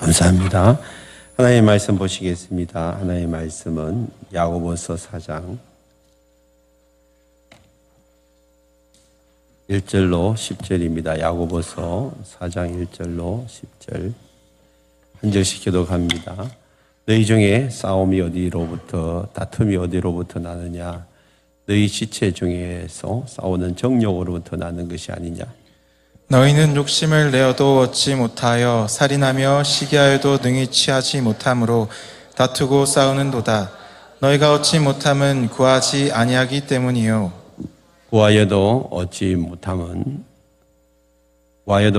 감사합니다. 하나님의 말씀 보시겠습니다. 하나님의 말씀은 야고보서 4장 1절로 10절입니다. 야고보서 4장 1절로 10절 한 절씩 교독합니다. 너희 중에 싸움이 어디로부터 다툼이 어디로부터 나느냐? 너희 지체 중에서 싸우는 정욕으로부터 나는 것이 아니냐? 너희는 욕심을 내어도 얻지 못하여 살인하며 시기하여도 능히 취하지 못함으로 다투고 싸우는도다. 너희가 얻지 못함은 구하지 아니하기 때문이요. 구하여도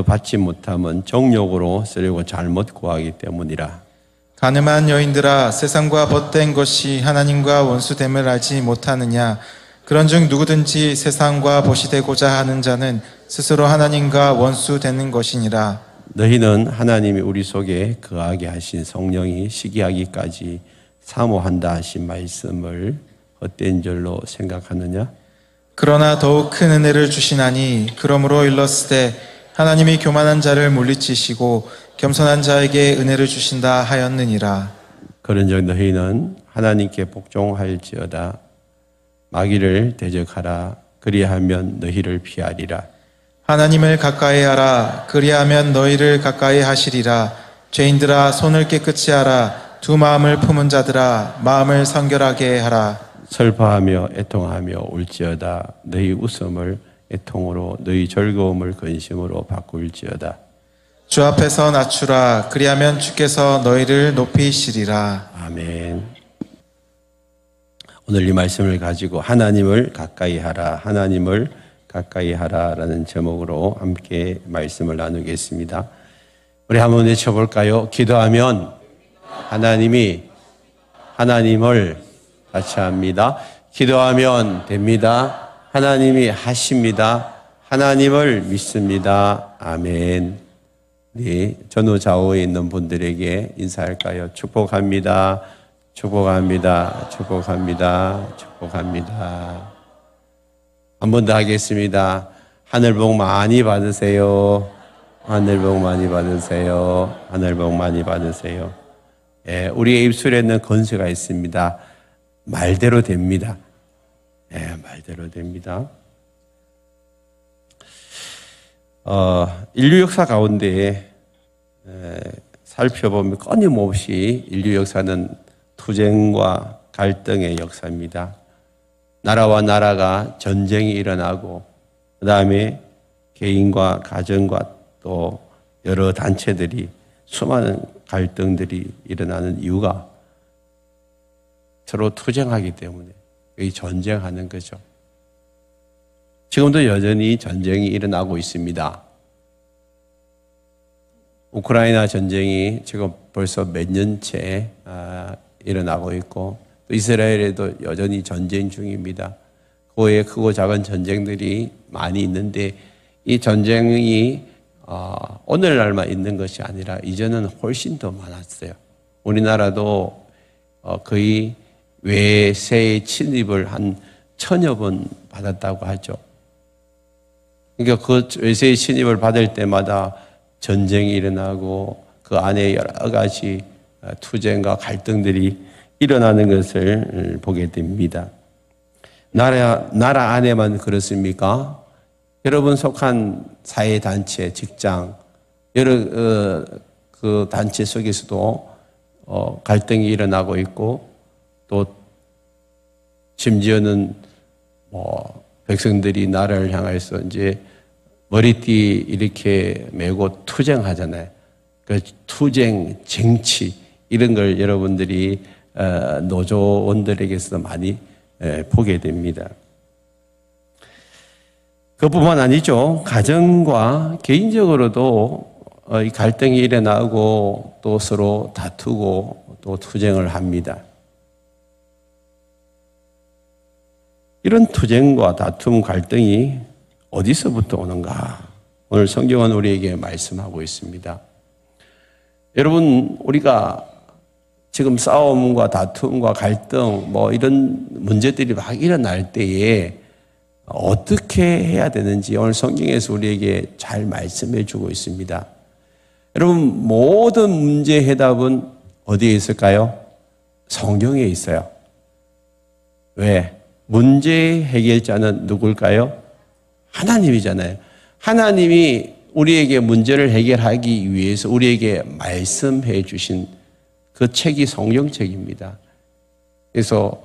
받지 못함은 정욕으로 쓰려고 잘못 구하기 때문이라. 가늠한 여인들아, 세상과 벗된 것이 하나님과 원수됨을 알지 못하느냐? 그런즉 누구든지 세상과 벗이 되고자 하는 자는 스스로 하나님과 원수되는 것이니라. 너희는 하나님이 우리 속에 거하게 하신 성령이 시기하기까지 사모한다 하신 말씀을 헛된 줄로 생각하느냐? 그러나 더욱 큰 은혜를 주시나니 그러므로 일렀으되 하나님이 교만한 자를 물리치시고 겸손한 자에게 은혜를 주신다 하였느니라. 그런즉 너희는 하나님께 복종할지어다. 마귀를 대적하라. 그리하면 너희를 피하리라. 하나님을 가까이 하라. 그리하면 너희를 가까이 하시리라. 죄인들아, 손을 깨끗이 하라. 두 마음을 품은 자들아, 마음을 성결하게 하라. 슬퍼하며 애통하며 울지어다. 너희 웃음을 애통으로, 너희 즐거움을 근심으로 바꿀지어다. 주 앞에서 낮추라. 그리하면 주께서 너희를 높이시리라. 아멘. 오늘 이 말씀을 가지고 하나님을 가까이 하라, 하나님을 가까이 하라라는 제목으로 함께 말씀을 나누겠습니다. 우리 한번 외쳐볼까요? 기도하면 하나님을 같이 합니다. 기도하면 됩니다. 하나님이 하십니다. 하나님을 믿습니다. 아멘. 네, 전후 좌우에 있는 분들에게 인사할까요? 축복합니다. 축복합니다. 축복합니다. 축복합니다. 한 번 더 하겠습니다. 하늘 복 많이 받으세요. 하늘 복 많이 받으세요. 하늘 복 많이 받으세요. 예, 우리의 입술에는 권세가 있습니다. 말대로 됩니다. 예, 말대로 됩니다. 인류 역사 가운데 살펴보면 끊임없이 인류 역사는 투쟁과 갈등의 역사입니다. 나라와 나라가 전쟁이 일어나고 그 다음에 개인과 가정과 또 여러 단체들이 수많은 갈등들이 일어나는 이유가 서로 투쟁하기 때문에 여기 전쟁하는 거죠. 지금도 여전히 전쟁이 일어나고 있습니다. 우크라이나 전쟁이 지금 벌써 몇 년째 일어나고 있고 또 이스라엘에도 여전히 전쟁 중입니다. 그 외에 크고 작은 전쟁들이 많이 있는데 이 전쟁이 오늘날만 있는 것이 아니라 이전은 훨씬 더 많았어요. 우리나라도 거의 외세의 침입을 한 1000여 번 받았다고 하죠. 그러니까 그 외세의 침입을 받을 때마다 전쟁이 일어나고 그 안에 여러 가지 투쟁과 갈등들이 일어나는 것을 보게 됩니다. 나라 안에만 그렇습니까? 여러분 속한 사회단체, 직장, 여러 그 단체 속에서도 갈등이 일어나고 있고 또 심지어는 백성들이 나라를 향해서 이제 머리띠 이렇게 메고 투쟁하잖아요. 그 투쟁, 정치 이런 걸 여러분들이 노조원들에게서 많이 보게 됩니다. 그뿐만 아니죠. 가정과 개인적으로도 이 갈등이 일어나고 또 서로 다투고 또 투쟁을 합니다. 이런 투쟁과 다툼, 갈등이 어디서부터 오는가? 오늘 성경은 우리에게 말씀하고 있습니다. 여러분, 우리가 지금 싸움과 다툼과 갈등 이런 문제들이 막 일어날 때에 어떻게 해야 되는지 오늘 성경에서 우리에게 잘 말씀해 주고 있습니다. 여러분, 모든 문제의 해답은 어디에 있을까요? 성경에 있어요. 왜? 문제의 해결자는 누굴까요? 하나님이잖아요. 하나님이 우리에게 문제를 해결하기 위해서 우리에게 말씀해 주신 그 책이 성경책입니다. 그래서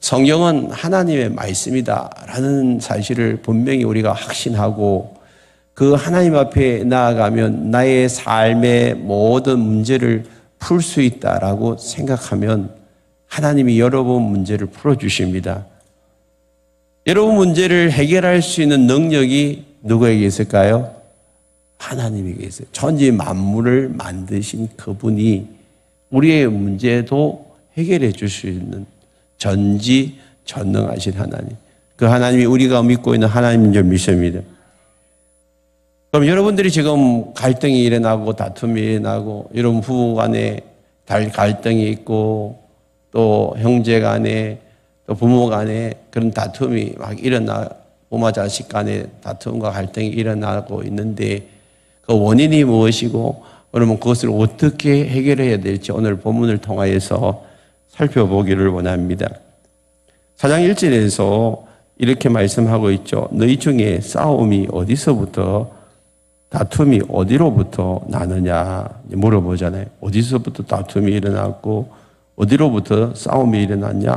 성경은 하나님의 말씀이다라는 사실을 분명히 우리가 확신하고 그 하나님 앞에 나아가면 나의 삶의 모든 문제를 풀 수 있다라고 생각하면 하나님이 여러분 문제를 풀어주십니다. 여러분 문제를 해결할 수 있는 능력이 누구에게 있을까요? 하나님에게 있어요. 천지 만물을 만드신 그분이 우리의 문제도 해결해 줄 수 있는 전지전능하신 하나님. 그 하나님이 우리가 믿고 있는 하나님인 줄 믿습니다. 그럼 여러분들이 지금 갈등이 일어나고 다툼이 일어나고 여러분 부부 간에 갈등이 있고 또 형제 간에 또 부모 간에 그런 다툼이 막 부모 자식 간에 다툼과 갈등이 일어나고 있는데 그 원인이 무엇이고 그러면 그것을 어떻게 해결해야 될지 오늘 본문을 통하여서 살펴보기를 원합니다. 4장 1절에서 이렇게 말씀하고 있죠. 너희 중에 싸움이 어디서부터 다툼이 어디로부터 나느냐 물어보잖아요. 어디서부터 다툼이 일어났고 어디로부터 싸움이 일어났냐.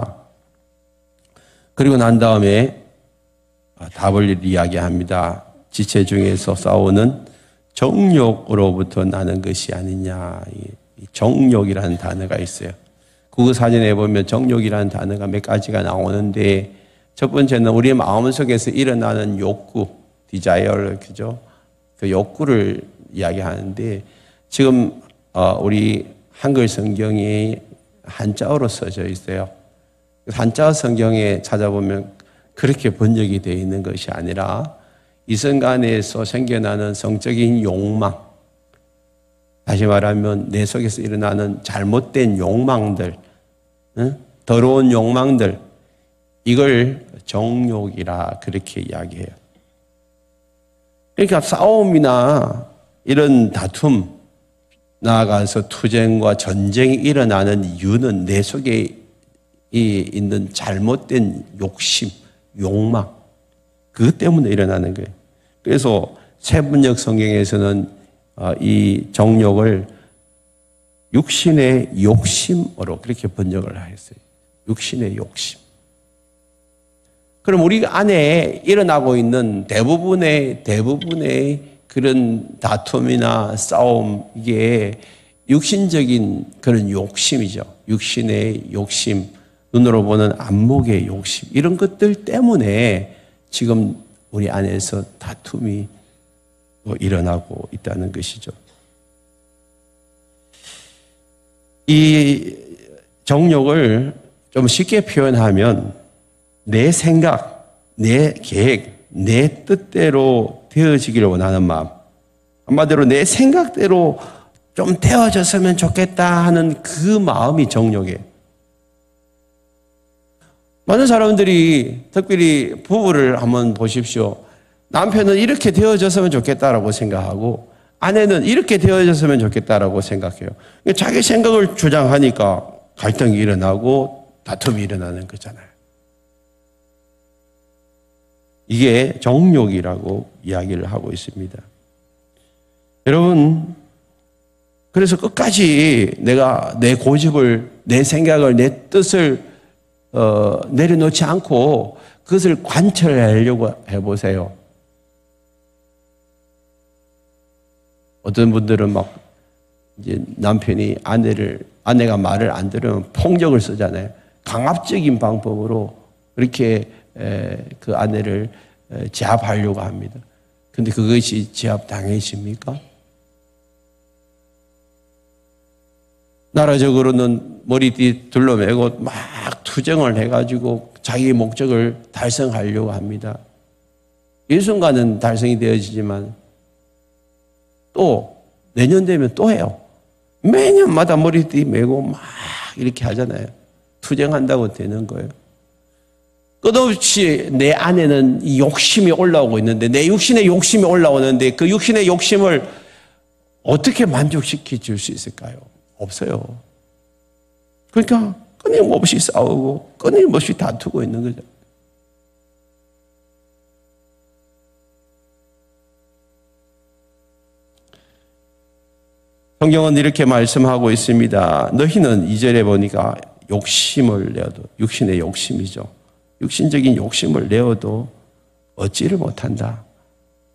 그리고 난 다음에 답을 이야기합니다. 지체 중에서 싸우는 정욕으로부터 나는 것이 아니냐. 정욕이라는 단어가 있어요. 국어 사전에 보면 정욕이라는 단어가 몇 가지가 나오는데 첫 번째는 우리 마음속에서 일어나는 욕구, desire, 그죠? 그 욕구를 이야기하는데 지금 우리 한글 성경이 한자어로 써져 있어요. 한자어 성경에 찾아보면 그렇게 번역이 되어 있는 것이 아니라 이 순간에서 생겨나는 성적인 욕망, 다시 말하면 내 속에서 일어나는 잘못된 욕망들, 더러운 욕망들, 이걸 정욕이라 그렇게 이야기해요. 그러니까 싸움이나 이런 다툼, 나아가서 투쟁과 전쟁이 일어나는 이유는 내 속에 있는 잘못된 욕심, 욕망, 그것 때문에 일어나는 거예요. 그래서 세분역 성경에서는 이 정욕을 육신의 욕심으로 그렇게 번역을 하였어요. 육신의 욕심. 그럼 우리 안에 일어나고 있는 대부분의 그런 다툼이나 싸움, 이게 육신적인 그런 욕심이죠. 육신의 욕심, 눈으로 보는 안목의 욕심, 이런 것들 때문에 지금 우리 안에서 다툼이 일어나고 있다는 것이죠. 이 정욕을 좀 쉽게 표현하면 내 생각, 내 계획, 내 뜻대로 되어지기를 원하는 마음. 한마디로 내 생각대로 좀 되어졌으면 좋겠다 하는 그 마음이 정욕이에요. 많은 사람들이 특별히 부부를 한번 보십시오. 남편은 이렇게 되어졌으면 좋겠다라고 생각하고 아내는 이렇게 되어졌으면 좋겠다라고 생각해요. 자기 생각을 주장하니까 갈등이 일어나고 다툼이 일어나는 거잖아요. 이게 정욕이라고 이야기를 하고 있습니다. 여러분, 그래서 끝까지 내가 내 고집을, 내 생각을, 내 뜻을 내려놓지 않고 그것을 관철하려고 해보세요. 어떤 분들은 막 이제 남편이 아내가 말을 안 들으면 폭력을 쓰잖아요. 강압적인 방법으로 그렇게 그 아내를 제압하려고 합니다. 근데 그것이 제압당해집니까? 나라적으로는 머리띠 둘러매고 막 투쟁을 해가지고 자기 목적을 달성하려고 합니다. 일순간은 달성이 되어지지만 또 내년 되면 또 해요. 매년마다 머리띠 메고 막 이렇게 하잖아요. 투쟁한다고 되는 거예요. 끝없이 내 안에는 이 욕심이 올라오고 있는데 내 육신의 욕심이 올라오는데 그 육신의 욕심을 어떻게 만족시켜 줄 수 있을까요? 없어요. 그러니까 끊임없이 싸우고 끊임없이 다투고 있는 거죠. 성경은 이렇게 말씀하고 있습니다. 너희는 2절에 보니까 욕심을 내어도, 육신의 욕심이죠. 육신적인 욕심을 내어도 얻지를 못한다.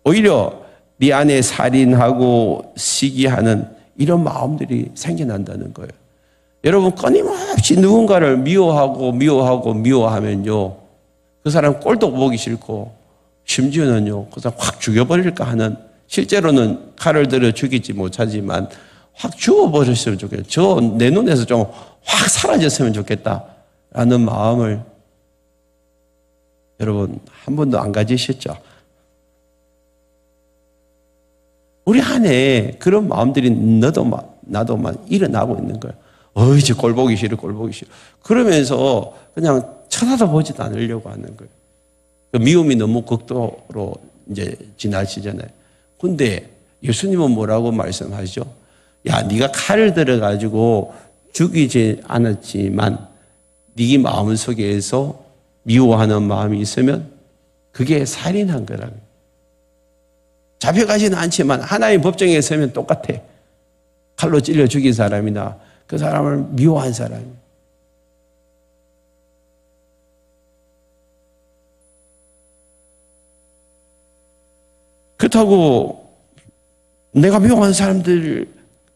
오히려 네 안에 살인하고 시기하는 이런 마음들이 생겨난다는 거예요. 여러분, 끊임없이 누군가를 미워하면요, 그 사람 꼴도 보기 싫고 심지어는요, 그 사람 확 죽여버릴까 하는, 실제로는 칼을 들어 죽이지 못하지만 확 죽어버렸으면 좋겠다. 내 눈에서 좀 확 사라졌으면 좋겠다라는 마음을 여러분 한 번도 안 가지셨죠? 우리 안에 그런 마음들이 나도만 일어나고 있는 거예요. 이제 꼴 보기 싫어. 그러면서 그냥 쳐다도 보지도 않으려고 하는 거예요. 그 미움이 너무 극도로 이제 지나치잖아요. 근데 예수님은 뭐라고 말씀하시죠? 야, 네가 칼을 들어가지고 죽이지 않았지만 네 마음속에서 미워하는 마음이 있으면 그게 살인한 거라고. 잡혀가지는 않지만 하나님 법정에 서면 똑같아. 칼로 찔러 죽인 사람이나 그 사람을 미워한 사람이. 그렇다고 내가 미워한 사람들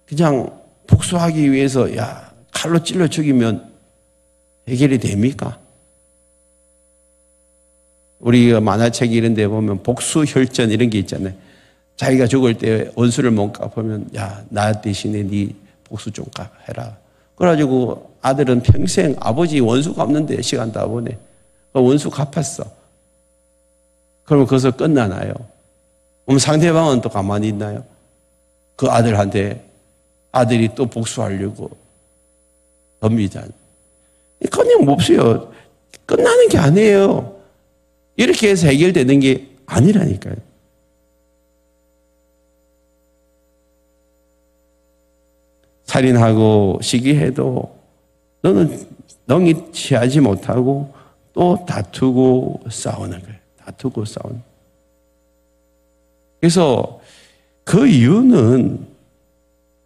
그냥 복수하기 위해서 칼로 찔러 죽이면 해결이 됩니까? 우리가 만화책 이런 데 보면 복수혈전 이런 게 있잖아요. 자기가 죽을 때 원수를 못 갚으면 나 대신에 네 복수 좀 해라. 그래가지고 아들은 평생 아버지 원수 갚는데 시간 다 보내. 원수 갚았어. 그러면 거기서 끝나나요? 그럼 상대방은 또 가만히 있나요? 그 아들한테 아들이 또 복수하려고 덤비잖아요. 끊임없어요. 끝나는 게 아니에요. 이렇게 해서 해결되는 게 아니라니까요. 살인하고 시기해도 너는 능히 취하지 못하고 또 다투고 싸우는 거예요. 다투고 싸우는. 그래서 그 이유는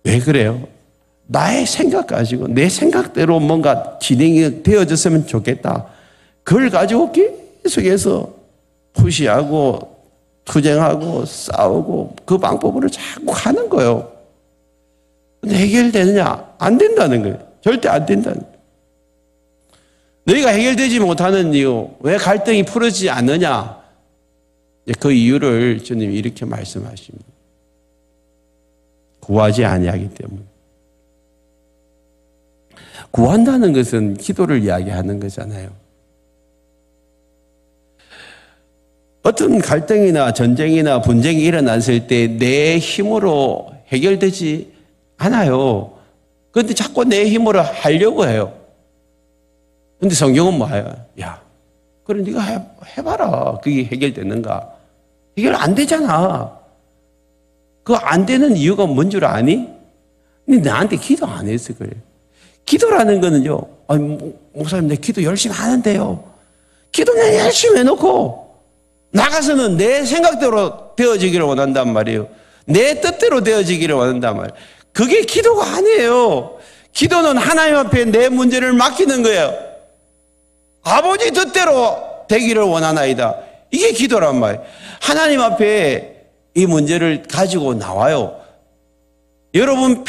왜 그래요? 나의 생각 가지고 내 생각대로 뭔가 진행이 되어졌으면 좋겠다. 그걸 가지고 계속해서 푸시하고 투쟁하고 싸우고 그 방법으로 자꾸 하는 거예요. 근데 해결되느냐? 안 된다는 거예요. 절대 안 된다는 거예요. 너희가 해결되지 못하는 이유, 왜 갈등이 풀어지지 않느냐? 그 이유를 주님이 이렇게 말씀하십니다. 구하지 아니하기 때문에. 구한다는 것은 기도를 이야기하는 거잖아요. 어떤 갈등이나 전쟁이나 분쟁이 일어났을 때 내 힘으로 해결되지 않아요. 그런데 자꾸 내 힘으로 하려고 해요. 근데 성경은 뭐예요? 그래 네가 해봐라. 그게 해결되는가? 해결 안 되잖아. 그거 안 되는 이유가 뭔 줄 아니? 근데 나한테 기도 안 해서 그래. 기도라는 거는요. 목사님 내 기도 열심히 하는데요. 기도는 열심히 해놓고 나가서는 내 생각대로 되어지기를 원한단 말이에요. 내 뜻대로 되어지기를 원한단 말이에요. 그게 기도가 아니에요. 기도는 하나님 앞에 내 문제를 맡기는 거예요. 아버지 뜻대로 되기를 원하나이다. 이게 기도란 말이에요. 하나님 앞에 이 문제를 가지고 나와요. 여러분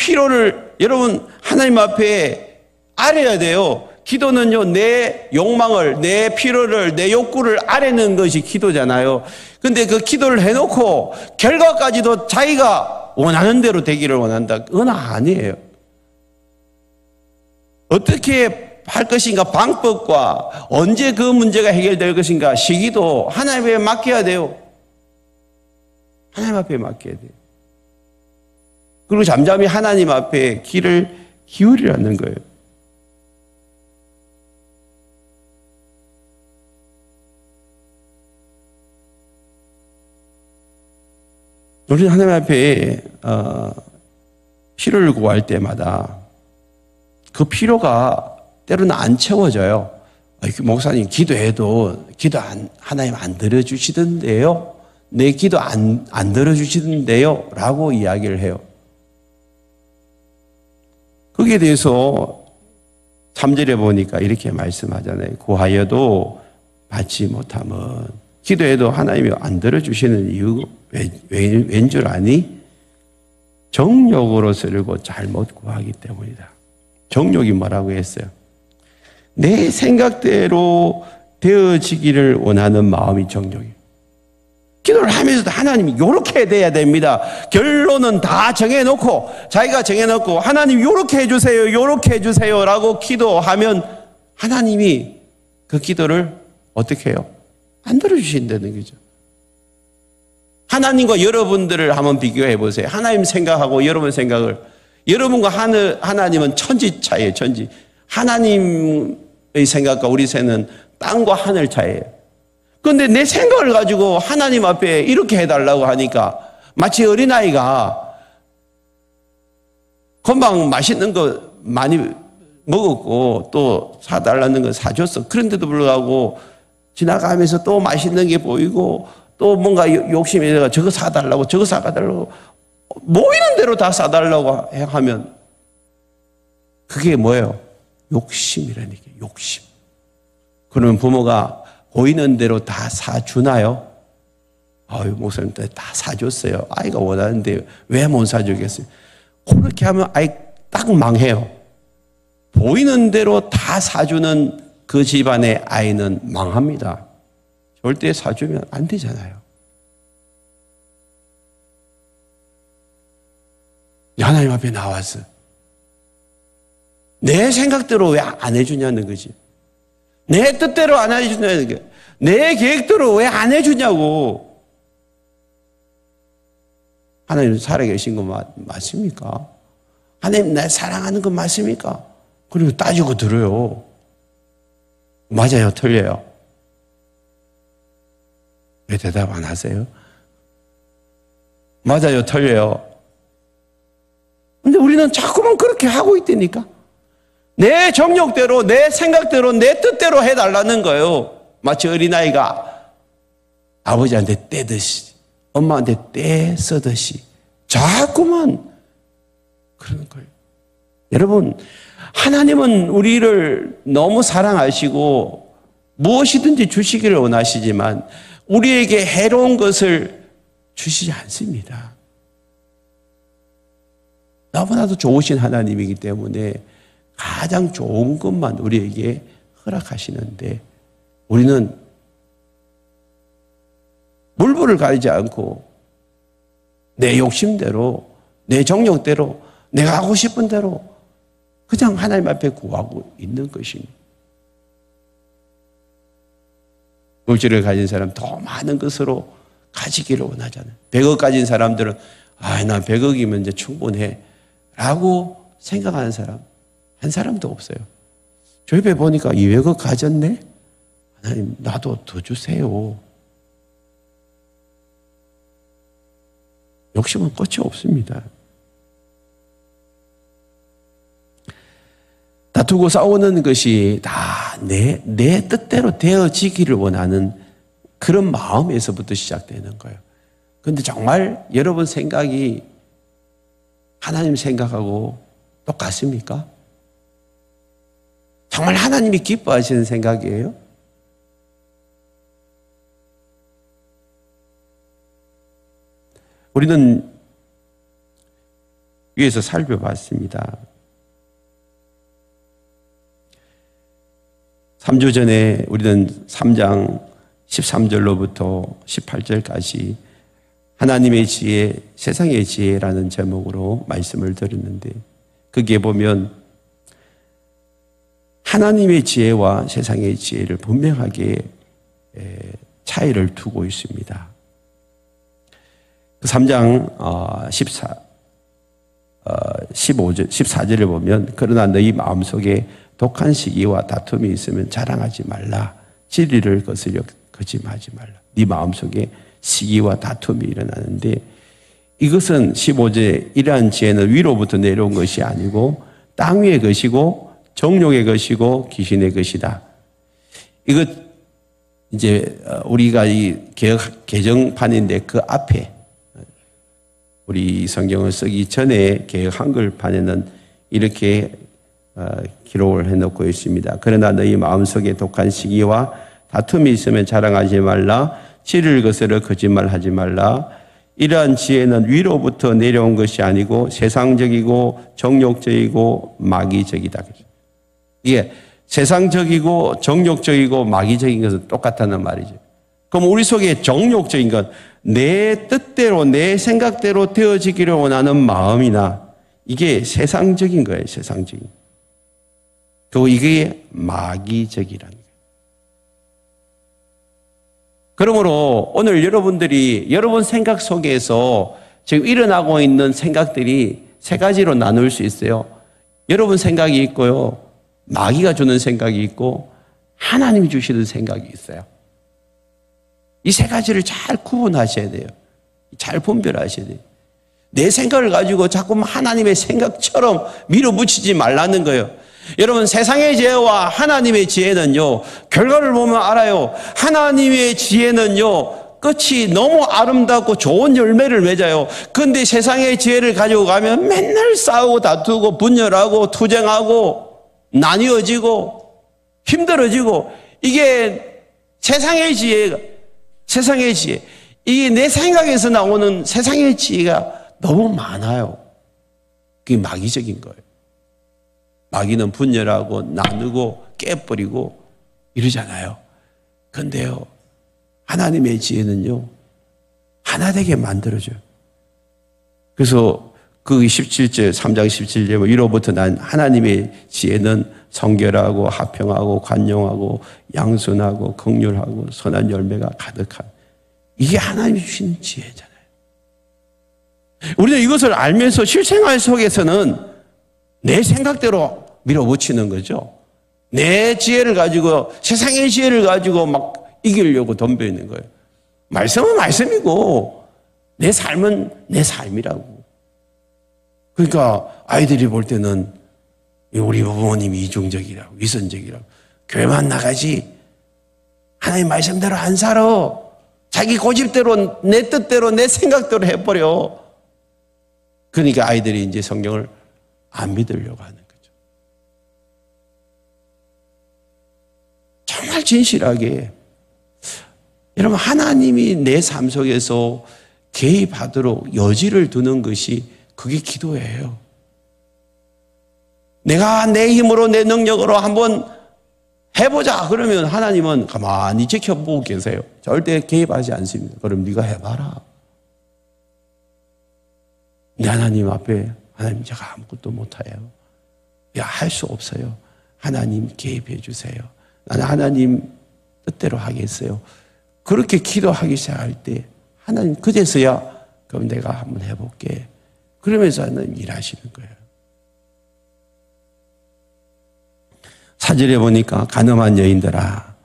여러분 하나님 앞에 아뢰야 돼요. 기도는요, 내 욕망을, 내 필요를, 내 욕구를 아뢰는 것이 기도잖아요. 근데 그 기도를 해놓고 결과까지도 자기가 원하는 대로 되기를 원한다. 그건 아니에요. 어떻게 할 것인가, 방법과 언제 그 문제가 해결될 것인가, 시기도 하나님에 맡겨야 돼요. 하나님 앞에 맡겨야 돼요. 그리고 잠잠히 하나님 앞에 귀를 기울이라는 거예요. 우리는 하나님 앞에 필요를 구할 때마다 그 필요가 때로는 안 채워져요. 목사님 기도해도 하나님 안 들어주시던데요. 내 기도 안 들어주시던데요. 라고 이야기를 해요. 거기에 대해서 3절에 보니까 이렇게 말씀하잖아요. 구하여도 받지 못하면, 기도해도 하나님이 안 들어주시는 이유 왠 줄 아니? 정욕으로 쓰려고 잘못 구하기 때문이다. 정욕이 뭐라고 했어요? 내 생각대로 되어지기를 원하는 마음이 정욕이에요. 기도를 하면서도 하나님이 이렇게 돼야 됩니다. 결론은 다 정해놓고, 자기가 정해놓고 하나님 이렇게 해주세요, 이렇게 해주세요 라고 기도하면 하나님이 그 기도를 어떻게 해요? 안 들어주신다는 거죠. 하나님과 여러분들을 한번 비교해 보세요. 하나님 생각하고 여러분 생각을, 여러분과 하나님은 천지 차이에요. 천지. 하나님의 생각과 우리 생각은 땅과 하늘 차이에요. 그런데 내 생각을 가지고 하나님 앞에 이렇게 해달라고 하니까 마치 어린아이가 금방 맛있는 거 많이 먹었고 또 사달라는 거 사줬어. 그런데도 불구하고 지나가면서 또 맛있는 게 보이고 또 뭔가 욕심이 내가 저거 사달라고 저거 사달라고 모이는 대로 다 사달라고 하면 그게 뭐예요? 욕심이라니까. 욕심. 그러면 부모가 보이는 대로 다 사주나요? 목사님 다 사줬어요. 아이가 원하는데 왜 못 사주겠어요? 그렇게 하면 아이 딱 망해요. 보이는 대로 다 사주는 그 집안의 아이는 망합니다. 절대 사주면 안 되잖아요. 하나님 앞에 나와서 내 생각대로 왜 안 해주냐는 거지. 내 뜻대로 안 해주냐는 게, 내 계획대로 왜 안 해주냐고. 하나님 살아계신 거 맞습니까? 하나님 날 사랑하는 거 맞습니까? 그리고 따지고 들어요. 맞아요, 틀려요? 왜 대답 안 하세요? 맞아요, 틀려요? 근데 우리는 자꾸만 그렇게 하고 있다니까. 내 정욕대로, 내 생각대로, 내 뜻대로 해달라는 거예요. 마치 어린아이가 아버지한테 떼듯이, 엄마한테 떼 쓰듯이 자꾸만 그러는 거예요. 여러분, 하나님은 우리를 너무 사랑하시고 무엇이든지 주시기를 원하시지만 우리에게 해로운 것을 주시지 않습니다. 너무나도 좋으신 하나님이기 때문에 가장 좋은 것만 우리에게 허락하시는데 우리는 물불을 가리지 않고 내 욕심대로, 내 정욕대로, 내가 하고 싶은 대로 그냥 하나님 앞에 구하고 있는 것입니다. 물질을 가진 사람 더 많은 것으로 가지기를 원하잖아요. 100억 가진 사람들은 난 100억이면 이제 충분해 라고 생각하는 사람 한 사람도 없어요. 저 옆에 보니까 200억 가졌네? 하나님 나도 더 주세요. 욕심은 끝이 없습니다. 다투고 싸우는 것이 다 내 뜻대로 되어지기를 원하는 그런 마음에서부터 시작되는 거예요. 그런데 정말 여러분 생각이 하나님 생각하고 똑같습니까? 정말 하나님이 기뻐하시는 생각이에요? 우리는 위에서 살펴봤습니다. 3주 전에 우리는 3장 13절로부터 18절까지 하나님의 지혜, 세상의 지혜라는 제목으로 말씀을 드렸는데 거기에 보면 하나님의 지혜와 세상의 지혜를 분명하게 차이를 두고 있습니다. 3장 14절을 보면 그러나 너희 마음속에 독한 시기와 다툼이 있으면 자랑하지 말라. 진리를 거스려 거짓말하지 말라. 네 마음속에 시기와 다툼이 일어나는데 이것은 15제 이러한 지혜는 위로부터 내려온 것이 아니고 땅 위의 것이고 정욕의 것이고 귀신의 것이다. 이것 이제 우리가 이 개정판인데 그 앞에 우리 성경을 쓰기 전에 개혁 한글판에는 이렇게 기록을 해놓고 있습니다. 그러나 너희 마음속에 독한 시기와 다툼이 있으면 자랑하지 말라. 지를 거스려 거짓말하지 말라. 이러한 지혜는 위로부터 내려온 것이 아니고 세상적이고 정욕적이고 마귀적이다. 이게 세상적이고 정욕적이고 마귀적인 것은 똑같다는 말이죠. 그럼 우리 속에 정욕적인 것, 내 뜻대로 내 생각대로 되어지기를 원하는 마음이나 이게 세상적인 거예요. 세상적인. 그리고 이게 마귀적이라는 거예요. 그러므로 오늘 여러분들이 여러분 생각 속에서 지금 일어나고 있는 생각들이 세 가지로 나눌 수 있어요. 여러분 생각이 있고요. 마귀가 주는 생각이 있고 하나님이 주시는 생각이 있어요. 이 세 가지를 잘 구분하셔야 돼요. 잘 분별하셔야 돼요. 내 생각을 가지고 자꾸 하나님의 생각처럼 밀어붙이지 말라는 거예요. 여러분 세상의 지혜와 하나님의 지혜는요, 결과를 보면 알아요. 하나님의 지혜는요, 끝이 너무 아름답고 좋은 열매를 맺어요. 그런데 세상의 지혜를 가지고 가면 맨날 싸우고 다투고 분열하고 투쟁하고 나뉘어지고 힘들어지고, 이게 세상의 지혜, 이게 내 생각에서 나오는 세상의 지혜가 너무 많아요. 그게 마귀적인 거예요. 마귀는 분열하고 나누고 깨버리고 이러잖아요. 그런데요, 하나님의 지혜는요, 하나 되게 만들어줘요. 그래서 그 17절, 3장 17절, 위로부터 난 하나님의 지혜는 성결하고 화평하고 관용하고 양순하고 긍휼하고 선한 열매가 가득한, 이게 하나님이 주신 지혜잖아요. 우리는 이것을 알면서 실생활 속에서는 내 생각대로 밀어붙이는 거죠. 내 지혜를 가지고, 세상의 지혜를 가지고 막 이기려고 덤벼있는 거예요. 말씀은 말씀이고 내 삶은 내 삶이라고. 그러니까 아이들이 볼 때는 우리 부모님이 이중적이라고, 위선적이라고, 교회만 나가지 하나님 말씀대로 안 살아. 자기 고집대로, 내 뜻대로, 내 생각대로 해버려. 그러니까 아이들이 이제 성경을 안 믿으려고 하는 거죠. 정말 진실하게 여러분, 하나님이 내 삶 속에서 개입하도록 여지를 두는 것이 그게 기도예요. 내가 내 힘으로 내 능력으로 한번 해보자 그러면 하나님은 가만히 지켜보고 계세요. 절대 개입하지 않습니다. 그럼 네가 해봐라. 내 하나님 앞에 하나님 제가 아무것도 못해요. 할 수 없어요. 하나님 개입해 주세요. 나는 하나님 뜻대로 하겠어요. 그렇게 기도하기 시작할 때 하나님 그제서야 그럼 내가 한번 해볼게. 그러면서 하나님 일하시는 거예요. 사절에 보니까 가늠한 여인들아,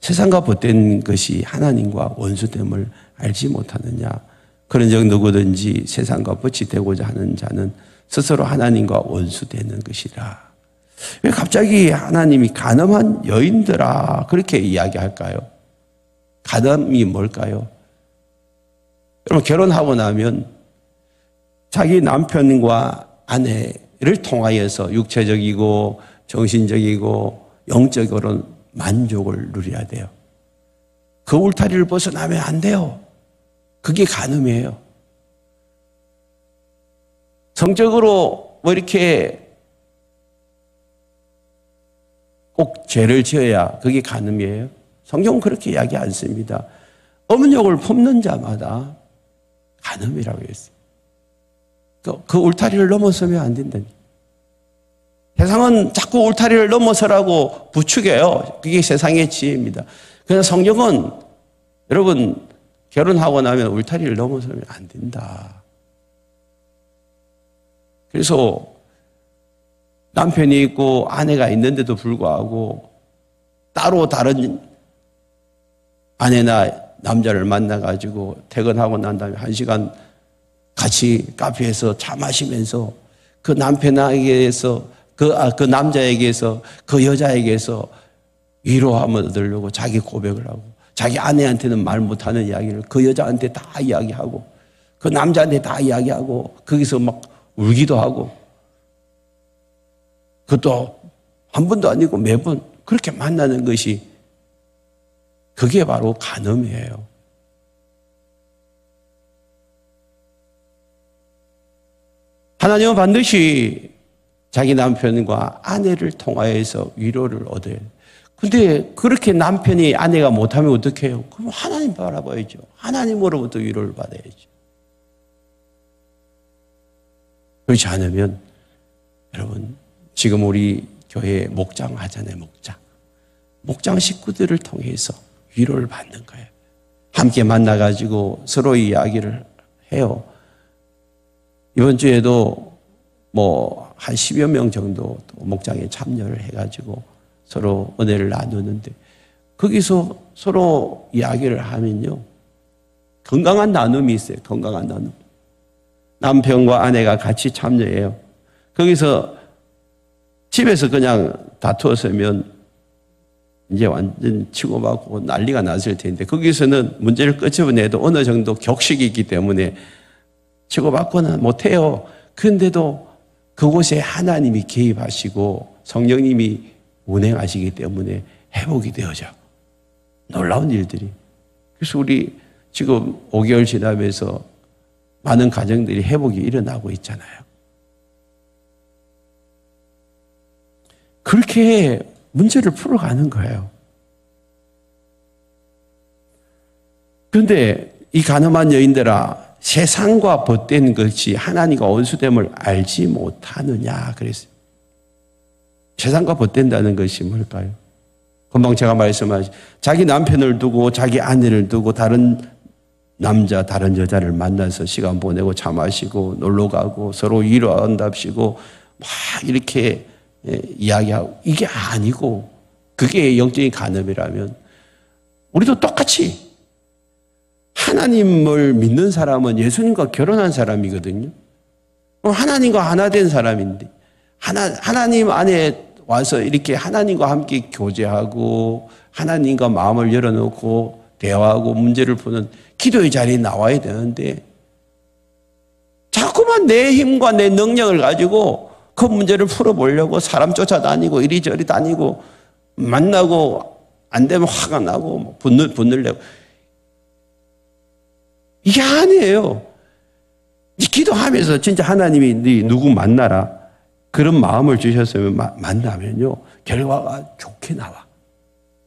세상과 벗된 것이 하나님과 원수됨을 알지 못하느냐. 그런즉 누구든지 세상과 벗이 되고자 하는 자는 스스로 하나님과 원수되는 것이라. 왜 갑자기 하나님이 가늠한 여인들아 그렇게 이야기할까요? 가늠이 뭘까요? 여러분, 결혼하고 나면 자기 남편과 아내를 통하여서 육체적이고 정신적이고 영적으로 만족을 누려야 돼요. 그 울타리를 벗어나면 안 돼요. 그게 간음이에요. 성적으로 뭐 이렇게 꼭 죄를 지어야 그게 간음이에요. 성경은 그렇게 이야기 않습니다. 음욕을 품는 자마다 간음이라고 했어요. 그 울타리를 넘어서면 안 된다니. 세상은 자꾸 울타리를 넘어서라고 부추겨요. 그게 세상의 지혜입니다. 그래서 성경은 여러분 결혼하고 나면 울타리를 넘어서면 안 된다. 그래서 남편이 있고 아내가 있는데도 불구하고 따로 다른 아내나 남자를 만나가지고 퇴근하고 난 다음에 1시간 같이 카페에서 차 마시면서 그 남편에게서 그 남자에게서 그 여자에게서 위로함을 얻으려고 자기 고백을 하고 자기 아내한테는 말 못하는 이야기를 그 여자한테 다 이야기하고 그 남자한테 다 이야기하고 거기서 막 울기도 하고 그것도 한 번도 아니고 매번 그렇게 만나는 것이 그게 바로 간음이에요. 하나님은 반드시 자기 남편과 아내를 통하여서 위로를 얻어요. 근데 그렇게 남편이 아내가 못하면 어떻게 해요? 그럼 하나님 바라봐야죠. 하나님으로부터 위로를 받아야죠. 그렇지 않으면 여러분 지금 우리 교회 목장 하잖아요. 목장 식구들을 통해서 위로를 받는 거예요. 함께 만나가지고 서로 이야기를 해요. 이번 주에도 뭐 한 10여 명 정도 목장에 참여를 해가지고 서로 은혜를 나누는데 거기서 서로 이야기를 하면요. 건강한 나눔이 있어요. 건강한 나눔. 남편과 아내가 같이 참여해요. 거기서 집에서 그냥 다투었으면 이제 완전 치고받고 난리가 났을 텐데 거기서는 문제를 끄집어내도 어느 정도 격식이 있기 때문에 치고받고는 못해요. 그런데도 그곳에 하나님이 개입하시고 성령님이 운행하시기 때문에 회복이 되어져. 놀라운 일들이. 그래서 우리 지금 5개월 지나면서 많은 가정들이 회복이 일어나고 있잖아요. 그렇게 문제를 풀어가는 거예요. 그런데 이 가늠한 여인들아 세상과 벗된 것이 하나님과 원수됨을 알지 못하느냐 그랬어요. 세상과 벗된다는 것이 뭘까요? 금방 제가 말씀하신 자기 남편을 두고 자기 아내를 두고 다른 남자 다른 여자를 만나서 시간 보내고 차 마시고 놀러 가고 서로 위로한답시고 막 이렇게 이야기하고 이게 아니고 그게 영적인 간음이라면 우리도 똑같이 하나님을 믿는 사람은 예수님과 결혼한 사람이거든요. 하나님과 하나 된 사람인데 하나님 안에 와서 이렇게 하나님과 함께 교제하고 하나님과 마음을 열어놓고 대화하고 문제를 푸는 기도의 자리에 나와야 되는데 자꾸만 내 힘과 내 능력을 가지고 그 문제를 풀어보려고 사람 쫓아다니고 이리저리 다니고 만나고 안 되면 화가 나고 분을 내고 이게 아니에요. 기도하면서 진짜 하나님이 네 누구 만나라 그런 마음을 주셨으면 만나면요 결과가 좋게 나와.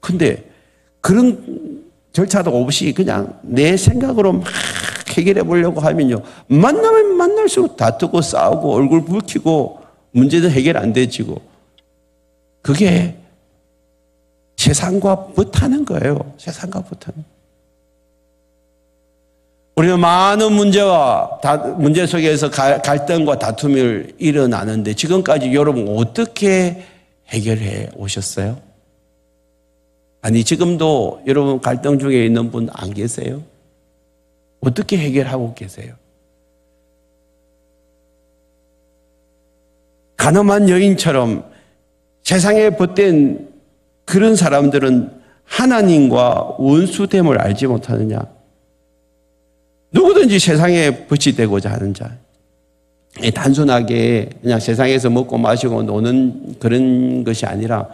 근데 그런 절차도 없이 그냥 내 생각으로 막 해결해 보려고 하면요 만나면 만날수록 다투고 싸우고 얼굴 붉히고 문제도 해결 안 되지고 그게 세상과 못하는 거예요. 세상과 못하는. 우리는 많은 문제 속에서 갈등과 다툼이 일어나는데 지금까지 여러분 어떻게 해결해 오셨어요? 아니 지금도 여러분 갈등 중에 있는 분 안 계세요? 어떻게 해결하고 계세요? 가늠한 여인처럼 세상에 벗된 그런 사람들은 하나님과 원수됨을 알지 못하느냐? 누구든지 세상에 벗이 되고자 하는 자, 단순하게 그냥 세상에서 먹고 마시고 노는 그런 것이 아니라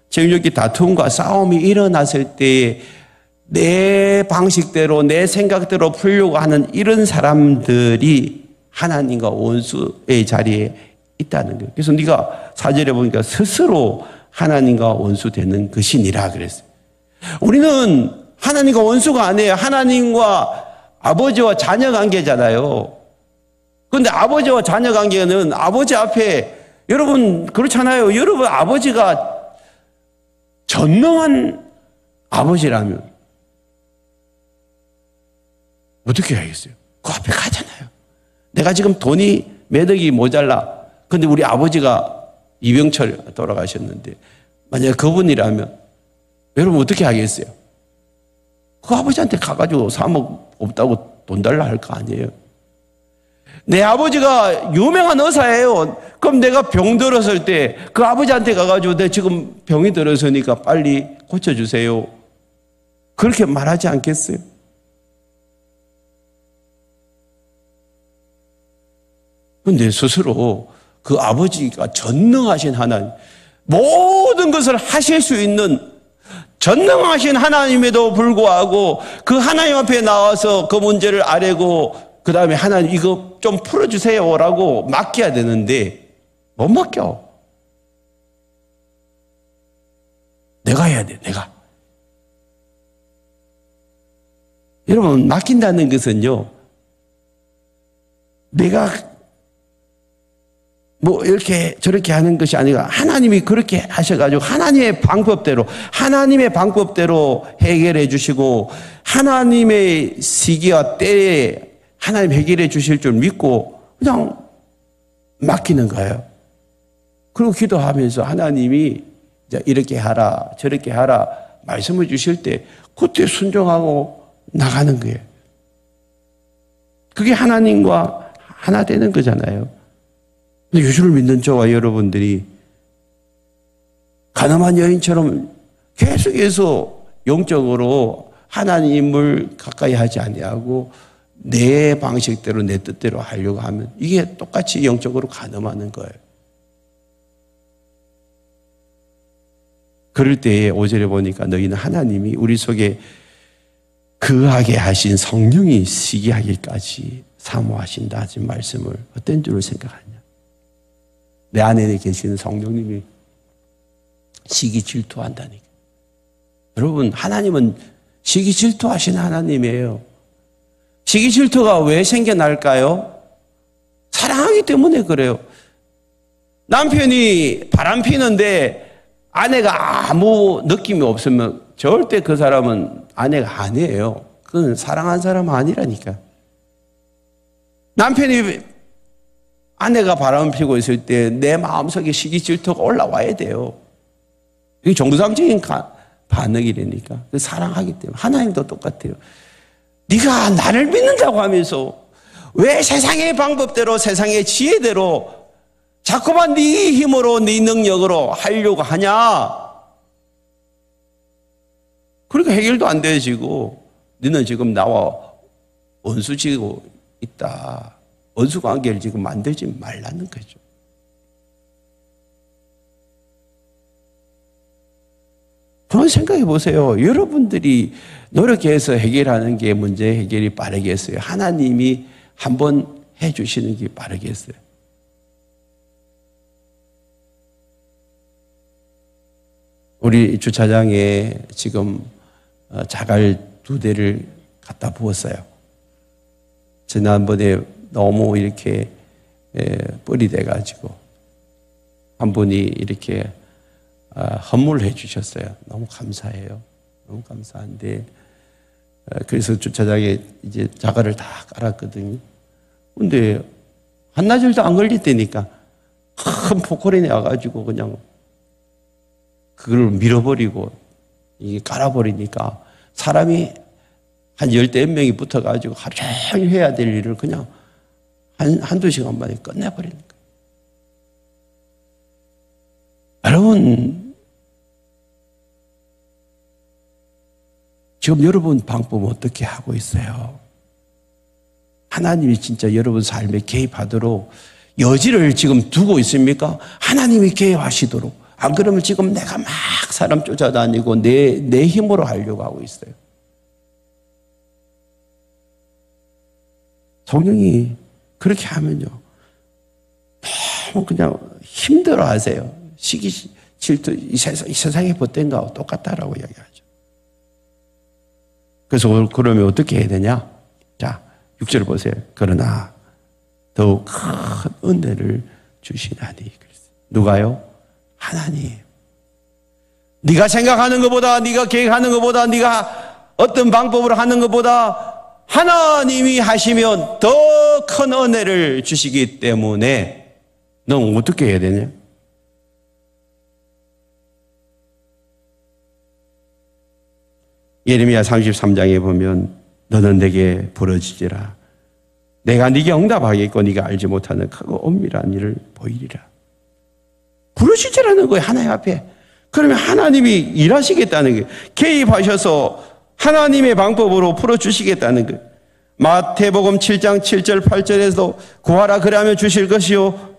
지금 여기 다툼과 싸움이 일어났을 때 내 방식대로 내 생각대로 풀려고 하는 이런 사람들이 하나님과 원수의 자리에 있다는 거예요. 그래서 네가 4절에 보니까 스스로 하나님과 원수 되는 것이니라 그랬어요. 우리는 하나님과 원수가 아니에요. 하나님과 아버지와 자녀 관계잖아요. 그런데 아버지와 자녀 관계는 아버지 앞에 여러분 그렇잖아요. 여러분 아버지가 전능한 아버지라면 어떻게 해야겠어요? 그 앞에 가잖아요. 내가 지금 돈이 매덕이 모자라. 근데 우리 아버지가 이병철 돌아가셨는데 만약에 그분이라면 여러분 어떻게 하겠어요? 그 아버지한테 가가지고 3억 없다고 돈 달라 할 거 아니에요. 내 아버지가 유명한 의사예요. 그럼 내가 병 들었을 때 그 아버지한테 가가지고 내 지금 병이 들어서니까 빨리 고쳐주세요. 그렇게 말하지 않겠어요? 그런데 스스로 그 아버지가 전능하신 하나님, 모든 것을 하실 수 있는 전능하신 하나님에도 불구하고 그 하나님 앞에 나와서 그 문제를 아뢰고 그 다음에 하나님 이거 좀 풀어주세요라고 맡겨야 되는데 못 맡겨. 내가 해야 돼, 내가. 여러분, 맡긴다는 것은요, 내가 뭐 이렇게 저렇게 하는 것이 아니라 하나님이 그렇게 하셔가지고 하나님의 방법대로 해결해 주시고 하나님의 시기와 때에 하나님 해결해 주실 줄 믿고 그냥 맡기는 거예요. 그리고 기도하면서 하나님이 이렇게 하라 저렇게 하라 말씀을 주실 때 그때 순종하고 나가는 거예요. 그게 하나님과 하나 되는 거잖아요. 근데 예수를 믿는 저와 여러분들이 가늠한 여인처럼 계속해서 영적으로 하나님을 가까이 하지 아니하고 내 방식대로 내 뜻대로 하려고 하면 이게 똑같이 영적으로 가늠하는 거예요. 그럴 때에 5절에 보니까 너희는 하나님이 우리 속에 거하게 하신 성령이 시기하기까지 사모하신다 하신 말씀을 어떤 줄을 생각하냐. 내 안에 계시는 성령님이 시기 질투한다니까. 여러분, 하나님은 시기 질투하시는 하나님이에요. 시기 질투가 왜 생겨날까요? 사랑하기 때문에 그래요. 남편이 바람 피는데 아내가 아무 느낌이 없으면 절대 그 사람은 아내가 아니에요. 그건 사랑한 사람 아니라니까. 남편이 아내가 바람을 피고 있을 때 내 마음속에 시기 질투가 올라와야 돼요. 이게 정상적인 반응이라니까. 사랑하기 때문에. 하나님도 똑같아요. 네가 나를 믿는다고 하면서 왜 세상의 방법대로 세상의 지혜대로 자꾸만 네 힘으로 네 능력으로 하려고 하냐. 그러니까 해결도 안 되어지고 너는 지금 나와 원수지고 있다. 원수 관계를 지금 만들지 말라는 거죠. 그런 생각해 보세요. 여러분들이 노력해서 해결하는 게 문제 해결이 빠르겠어요? 하나님이 한번 해주시는 게 빠르겠어요? 우리 주차장에 지금 자갈 2대를 갖다 부었어요. 지난번에 너무 이렇게 뻘이 돼가지고 한 분이 이렇게 헌물해 주셨어요. 너무 감사해요. 너무 감사한데 그래서 주차장에 이제 자갈을 다 깔았거든요. 근데 한나절도 안 걸렸다니까 큰 포크레인이 와가지고 그냥 그걸 밀어버리고 이게 깔아버리니까 사람이 한 10명 붙어가지고 하루 종일 해야 될 일을 그냥 한두 시간 만에 끝내버리는 거예요. 여러분, 지금 여러분 방법 어떻게 하고 있어요? 하나님이 진짜 여러분 삶에 개입하도록 여지를 지금 두고 있습니까? 하나님이 개입하시도록. 안 그러면 지금 내가 막 사람 쫓아다니고 내 힘으로 하려고 하고 있어요. 성령이 그렇게 하면요. 너무 그냥 힘들어 하세요. 시기, 질투, 이 세상의 벗된 거하고 똑같다라고 이야기하죠. 그래서 그러면 어떻게 해야 되냐? 자, 6절 보세요. 그러나 더욱 큰 은혜를 주시나니. 누가요? 하나님. 네가 생각하는 것보다, 네가 계획하는 것보다, 네가 어떤 방법으로 하는 것보다 하나님이 하시면 더 큰 은혜를 주시기 때문에 넌 어떻게 해야 되냐? 예레미야 33장에 보면 너는 내게 부르짖으라. 내가 네게 응답하겠고 네가 알지 못하는 크고 엄밀한 일을 보이리라. 부르시자라는 거예요. 하나님 앞에. 그러면 하나님이 일하시겠다는 거예요. 개입하셔서 하나님의 방법으로 풀어주시겠다는 거예요. 마태복음 7장 7절 8절에서 구하라 그리하면 주실 것이요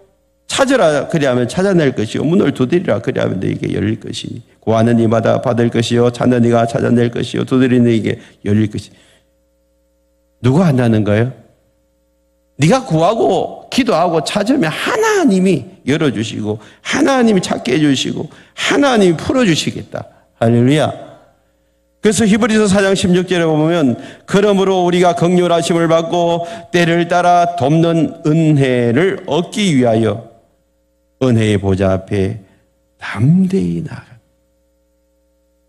찾으라 그리하면 찾아낼 것이요 문을 두드리라 그리하면 너에게 열릴 것이니 구하는 이마다 받을 것이요 찾는 이가 찾아낼 것이요 두드리는 이에게 열릴 것이니. 누가 한다는 거예요? 네가 구하고 기도하고 찾으면 하나님이 열어주시고 하나님이 찾게 해주시고 하나님이 풀어주시겠다. 할렐루야. 그래서 히브리서 4장 16절에 보면 그러므로 우리가 긍휼하심을 받고 때를 따라 돕는 은혜를 얻기 위하여 은혜의 보좌 앞에 담대히 나아가.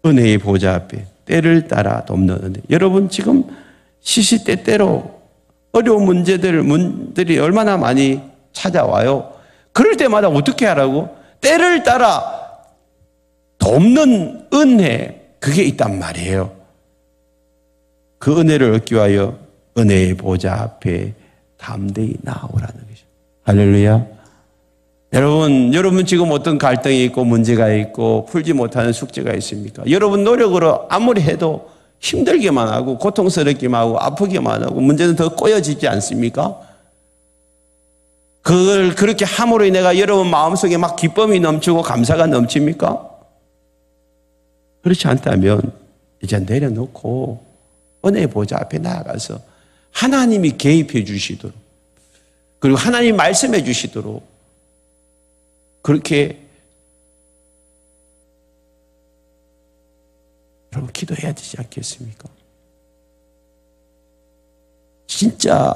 은혜의 보좌 앞에 때를 따라 돕는 은혜. 여러분 지금 시시때때로 어려운 문제들이 얼마나 많이 찾아와요. 그럴 때마다 어떻게 하라고? 때를 따라 돕는 은혜, 그게 있단 말이에요. 그 은혜를 얻기 위하여 은혜의 보좌 앞에 담대히 나오라는 것이죠. 할렐루야. 여러분 지금 어떤 갈등이 있고 문제가 있고 풀지 못하는 숙제가 있습니까? 여러분 노력으로 아무리 해도 힘들게만 하고 고통스럽기만 하고 아프기만 하고 문제는 더 꼬여지지 않습니까? 그걸 그렇게 함으로 인해 여러분 마음속에 막 기쁨이 넘치고 감사가 넘칩니까? 그렇지 않다면 이제 내려놓고 은혜의 보좌 앞에 나아가서 하나님이 개입해 주시도록 그리고 하나님 말씀해 주시도록 그렇게 여러분 기도해야 되지 않겠습니까? 진짜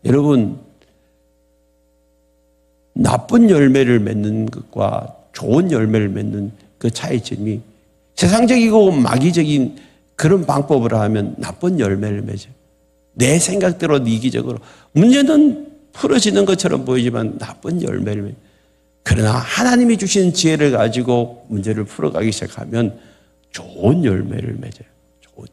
여러분 나쁜 열매를 맺는 것과 좋은 열매를 맺는 그 차이점이 세상적이고 마귀적인 그런 방법으로 하면 나쁜 열매를 맺어요. 내 생각대로 이기적으로 문제는 풀어지는 것처럼 보이지만 나쁜 열매를 맺어요. 그러나 하나님이 주신 지혜를 가지고 문제를 풀어가기 시작하면 좋은 열매를 맺어요. 좋은.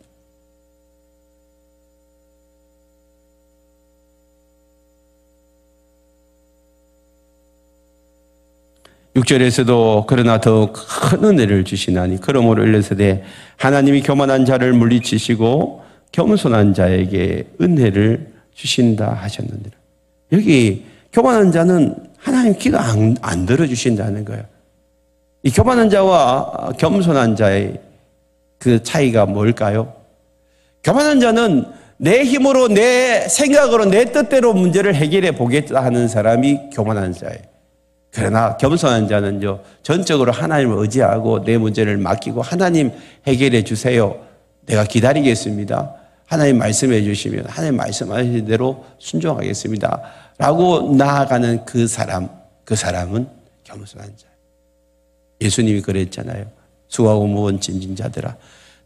6절에서도 그러나 더 큰 은혜를 주시나니 그러므로 일러서되 하나님이 교만한 자를 물리치시고 겸손한 자에게 은혜를 주신다 하셨느니라. 여기 교만한 자는 하나님 기도 안 들어주신다는 거예요. 이 교만한 자와 겸손한 자의 그 차이가 뭘까요? 교만한 자는 내 힘으로 내 생각으로 내 뜻대로 문제를 해결해 보겠다 하는 사람이 교만한 자예요. 그러나 겸손한 자는요, 전적으로 하나님을 의지하고 내 문제를 맡기고 하나님 해결해 주세요. 내가 기다리겠습니다. 하나님 말씀해 주시면 하나님 말씀하신 대로 순종하겠습니다. 라고 나아가는 그 사람은 겸손한 자예요. 예수님이 그랬잖아요. 수고하고 무거운 짐진 자들아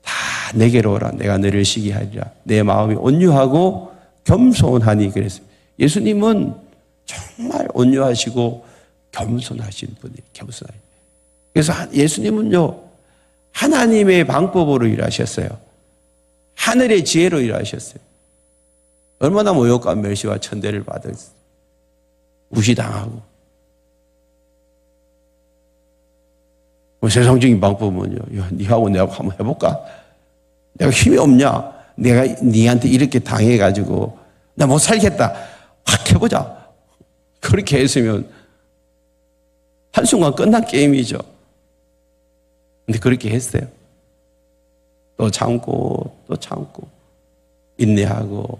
다 내게로 오라. 내가 너를 쉬게 하리라. 내 마음이 온유하고 겸손하니 그랬어요. 예수님은 정말 온유하시고 겸손하신 분이에요. 겸손하신. 그래서 예수님은요, 하나님의 방법으로 일하셨어요. 하늘의 지혜로 일하셨어요. 얼마나 모욕과 멸시와 천대를 받았어요. 무시당하고. 세상적인 방법은요, 야, 니하고 내가 한번 해볼까? 내가 힘이 없냐? 내가 니한테 이렇게 당해가지고 나 못 살겠다. 확 해보자. 그렇게 했으면 한순간 끝난 게임이죠. 근데 그렇게 했어요. 또 참고 또 참고 인내하고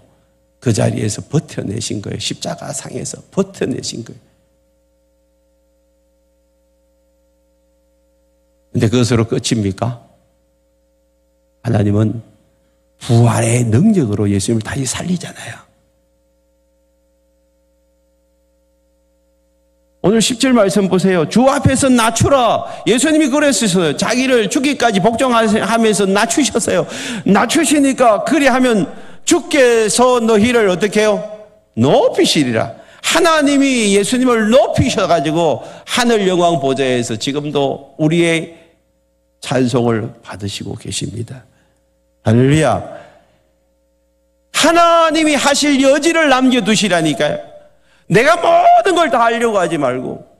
그 자리에서 버텨내신 거예요. 십자가 상에서 버텨내신 거예요. 근데 그것으로 끝입니까? 하나님은 부활의 능력으로 예수님을 다시 살리잖아요. 오늘 10절 말씀 보세요. 주 앞에서 낮추라. 예수님이 그랬어요. 자기를 죽기까지 복종하면서 낮추셨어요. 낮추시니까 그리하면 주께서 너희를 어떻게 해요? 높이시리라. 하나님이 예수님을 높이셔가지고 하늘 영광 보좌에서 지금도 우리의 찬송을 받으시고 계십니다. 할렐루야. 하나님이 하실 여지를 남겨두시라니까요. 내가 모든 걸 다 하려고 하지 말고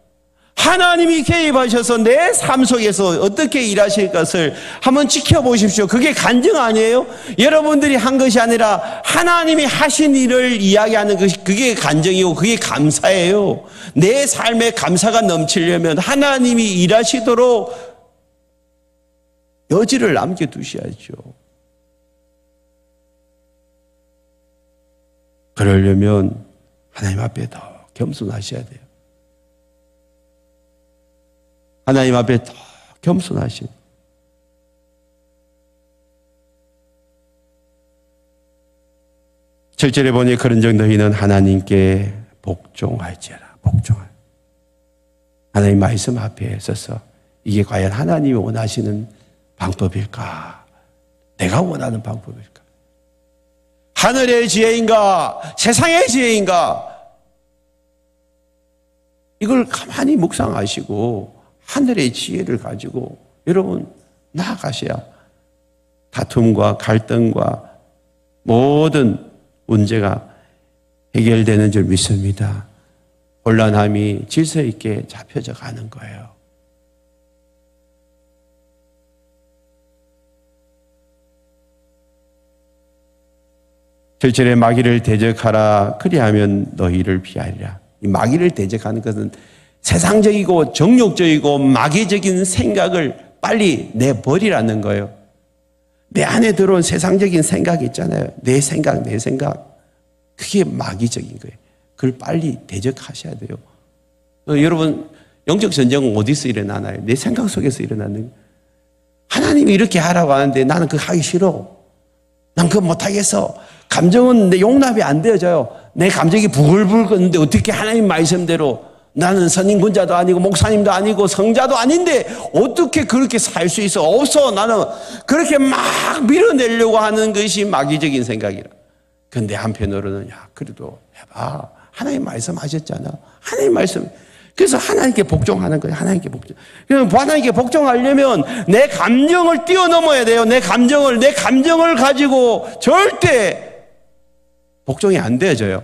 하나님이 개입하셔서 내 삶 속에서 어떻게 일하실 것을 한번 지켜보십시오. 그게 간증 아니에요? 여러분들이 한 것이 아니라 하나님이 하신 일을 이야기하는 것이 그게 간증이고 그게 감사예요. 내 삶에 감사가 넘치려면 하나님이 일하시도록 여지를 남겨두셔야죠. 그러려면 하나님 앞에 더 겸손하셔야 돼요. 하나님 앞에 더 겸손하신. 절절에 보니 그런즉 너희는 하나님께 복종할지어라. 복종할. 하나님 말씀 앞에 서서 이게 과연 하나님이 원하시는 방법일까? 내가 원하는 방법일까? 하늘의 지혜인가? 세상의 지혜인가? 이걸 가만히 묵상하시고 하늘의 지혜를 가지고 여러분 나아가셔야 다툼과 갈등과 모든 문제가 해결되는 줄 믿습니다. 혼란함이 질서 있게 잡혀져 가는 거예요. 절절에 마귀를 대적하라. 그리하면 너희를 피하리라. 이 마귀를 대적하는 것은 세상적이고 정욕적이고 마귀적인 생각을 빨리 내버리라는 거예요. 내 안에 들어온 세상적인 생각 있잖아요. 내 생각. 그게 마귀적인 거예요. 그걸 빨리 대적하셔야 돼요. 여러분, 영적 전쟁은 어디서 일어나나요? 내 생각 속에서 일어나는 거예요. 하나님이 이렇게 하라고 하는데 나는 그거 하기 싫어. 난 그거 못하겠어. 감정은 내 용납이 안 되어져요. 내 감정이 부글부글 끓는데 어떻게 하나님 말씀대로 나는 선임군자도 아니고 목사님도 아니고 성자도 아닌데 어떻게 그렇게 살 수 있어? 없어. 나는 그렇게 막 밀어내려고 하는 것이 마귀적인 생각이라. 근데 한편으로는 야 그래도 해봐. 하나님 말씀하셨잖아. 하나님 말씀. 그래서 하나님께 복종하는 거예요. 하나님께 복종. 그럼 하나님께 복종하려면 내 감정을 뛰어넘어야 돼요. 내 감정을 가지고 절대 복종이 안 되어져요.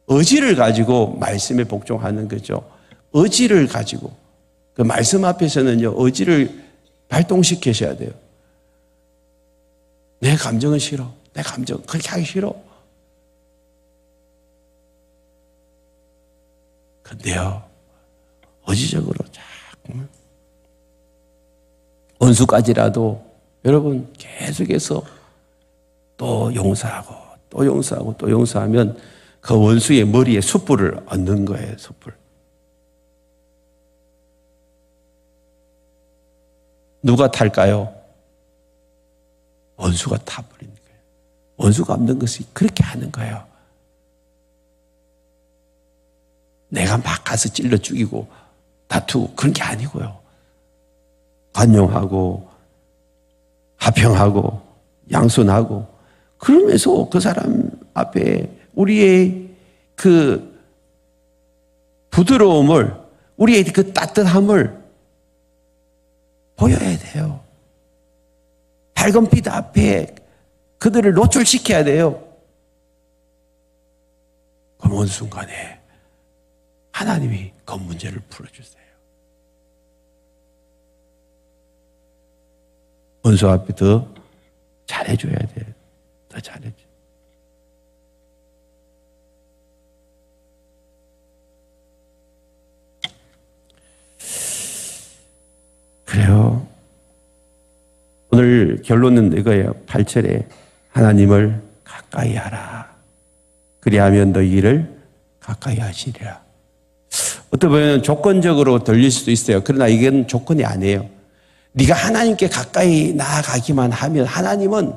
의지를 가지고 말씀에 복종하는 거죠. 의지를 가지고. 그 말씀 앞에서는요, 의지를 발동시키셔야 돼요. 내 감정은 싫어. 내 감정, 그렇게 하기 싫어. 근데요, 의지적으로 자꾸 원수까지라도 여러분 계속해서 또 용서하고 또 용서하고 또 용서하면 그 원수의 머리에 숯불을 얹는 거예요. 숯불. 누가 탈까요? 원수가 타버리는 거예요. 원수가 없는 것이 그렇게 하는 거예요. 내가 막 가서 찔러 죽이고 다투고 그런 게 아니고요. 관용하고 화평하고 양손하고 그러면서 그 사람 앞에 우리의 그 부드러움을, 우리의 그 따뜻함을 보여야 돼요. 밝은 빛 앞에 그들을 노출시켜야 돼요. 그럼 어느 순간에 하나님이 그 문제를 풀어주세요. 원수 앞에 더 잘해줘야 돼요. 더 잘해줘. 그래요. 오늘 결론은 이거예요. 8절에 하나님을 가까이 하라. 그리하면 너희를 가까이 하시리라. 어떻게 보면 조건적으로 들릴 수도 있어요. 그러나 이건 조건이 아니에요. 네가 하나님께 가까이 나아가기만 하면 하나님은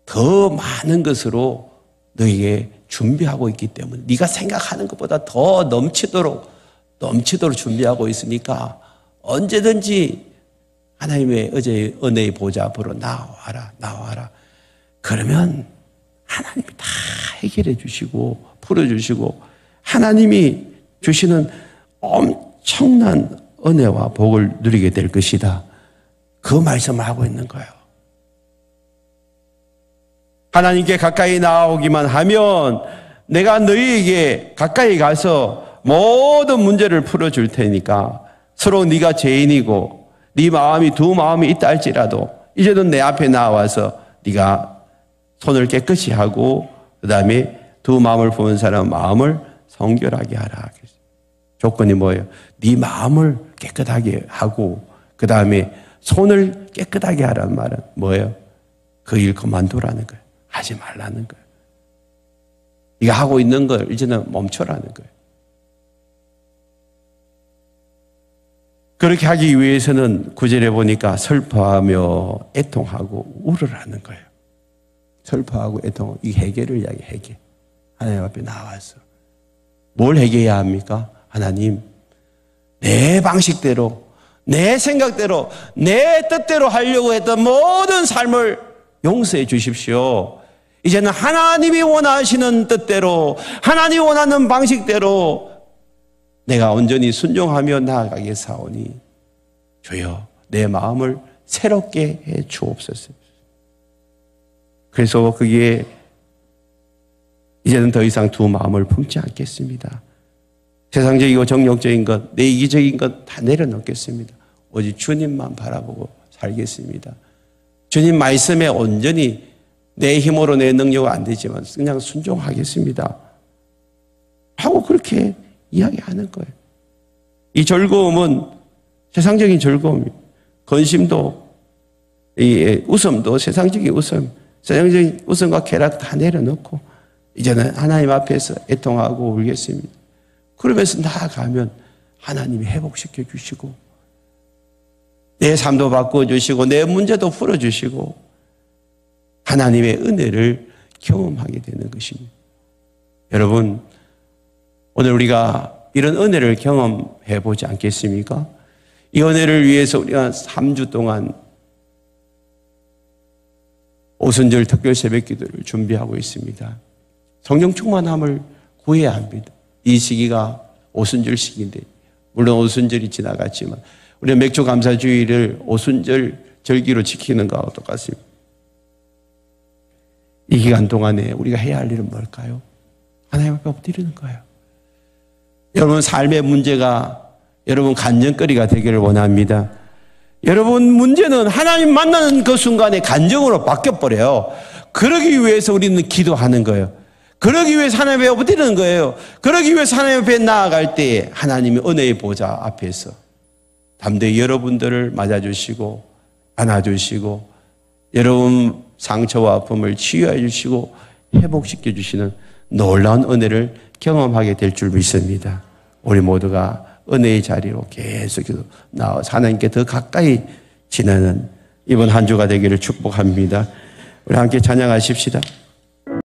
더 많은 것으로 너에게 준비하고 있기 때문에 네가 생각하는 것보다 더 넘치도록 준비하고 있으니까 언제든지 하나님의 어제의 은혜의 보좌 앞으로 나와라. 그러면 하나님이 다 해결해 주시고 풀어주시고 하나님이 주시는 엄청난 은혜와 복을 누리게 될 것이다. 그 말씀을 하고 있는 거예요. 하나님께 가까이 나오기만 하면 내가 너희에게 가까이 가서 모든 문제를 풀어줄 테니까 서로 네가 죄인이고 네 마음이 두 마음이 있다 할지라도 이제는 내 앞에 나와서 네가 손을 깨끗이 하고 그 다음에 두 마음을 품은 사람 마음을 성결하게 하라. 조건이 뭐예요? 네 마음을 깨끗하게 하고 그 다음에 손을 깨끗하게 하라는 말은 뭐예요? 그 일 그만두라는 거예요. 하지 말라는 거예요. 네가 하고 있는 걸 이제는 멈춰라는 거예요. 그렇게 하기 위해서는 9절에 보니까 슬퍼하며 애통하고 울으라는 거예요. 슬퍼하고 애통하고 이 해결을 이야기해. 해결. 하나님 앞에 나와서 뭘 해결해야 합니까? 하나님, 내 방식대로, 내 생각대로, 내 뜻대로 하려고 했던 모든 삶을 용서해 주십시오. 이제는 하나님이 원하시는 뜻대로, 하나님이 원하는 방식대로 내가 온전히 순종하며 나아가겠사오니 주여 내 마음을 새롭게 해 주옵소서. 그래서 그게 이제는 더 이상 두 마음을 품지 않겠습니다. 세상적이고 정욕적인 것, 내 이기적인 것 다 내려놓겠습니다. 오직 주님만 바라보고 살겠습니다. 주님 말씀에 온전히 내 힘으로 내 능력은 안 되지만 그냥 순종하겠습니다. 하고 그렇게 이야기하는 거예요. 이 즐거움은 세상적인 즐거움이에요. 건심도, 이 웃음도 세상적인 웃음, 세상적인 웃음과 쾌락 다 내려놓고 이제는 하나님 앞에서 애통하고 울겠습니다. 그러면서 나아가면 하나님이 회복시켜 주시고 내 삶도 바꿔주시고 내 문제도 풀어주시고 하나님의 은혜를 경험하게 되는 것입니다. 여러분, 오늘 우리가 이런 은혜를 경험해 보지 않겠습니까? 이 은혜를 위해서 우리가 3주 동안 오순절 특별 새벽 기도를 준비하고 있습니다. 성령 충만함을 구해야 합니다. 이 시기가 오순절 시기인데 물론 오순절이 지나갔지만 우리가 맥주 감사주의를 오순절 절기로 지키는 것과 똑같습니다. 이 기간 동안에 우리가 해야 할 일은 뭘까요? 하나님 앞에 엎드리는 거예요. 여러분 삶의 문제가 여러분 간증거리가 되기를 원합니다. 여러분 문제는 하나님 만나는 그 순간에 간증으로 바뀌어버려요. 그러기 위해서 우리는 기도하는 거예요. 그러기 위해서 하나님 앞에 엎드리는 거예요. 그러기 위해서 하나님 앞에 나아갈 때 하나님의 은혜의 보좌 앞에서 담대히 여러분들을 맞아주시고 안아주시고 여러분 상처와 아픔을 치유해 주시고 회복시켜 주시는 놀라운 은혜를 경험하게 될 줄 믿습니다. 우리 모두가 은혜의 자리로 계속해서 나와서 하나님께 더 가까이 지나는 이번 한 주가 되기를 축복합니다. 우리 함께 찬양하십시다.